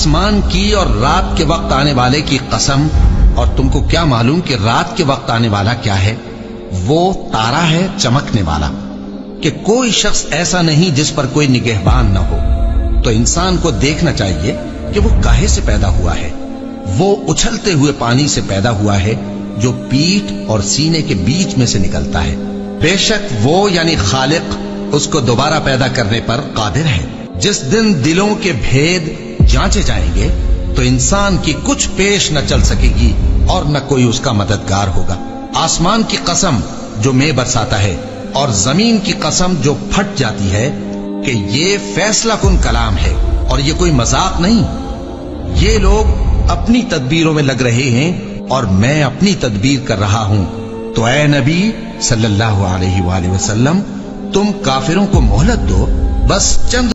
آسمان کی اور رات کے وقت آنے والے کی قسم، اور تم کو کیا معلوم کہ رات کے وقت آنے والا کیا ہے؟ وہ تارا ہے چمکنے والا، کہ کوئی شخص ایسا نہیں جس پر کوئی نگہبان نہ ہو۔ تو انسان کو دیکھنا چاہیے کہ وہ کاہے سے پیدا ہوا ہے۔ وہ اچھلتے ہوئے پانی سے پیدا ہوا ہے جو پیٹھ اور سینے کے بیچ میں سے نکلتا ہے۔ بے شک وہ یعنی خالق اس کو دوبارہ پیدا کرنے پر قادر ہے۔ جس دن دلوں کے بھید جانچے جائیں گے تو انسان کی کچھ پیش نہ چل سکے گی اور نہ کوئی اس کا مددگار ہوگا۔ آسمان کی قسم جو مے برساتا ہے، اور زمین کی قسم جو پھٹ جاتی ہے، کہ یہ فیصلہ کن کلام ہے اور یہ کوئی مذاق نہیں۔ یہ لوگ اپنی تدبیروں میں لگ رہے ہیں اور میں اپنی تدبیر کر رہا ہوں۔ تو اے نبی صلی اللہ علیہ وآلہ وسلم، تم کافروں کو مہلت دو، بس چند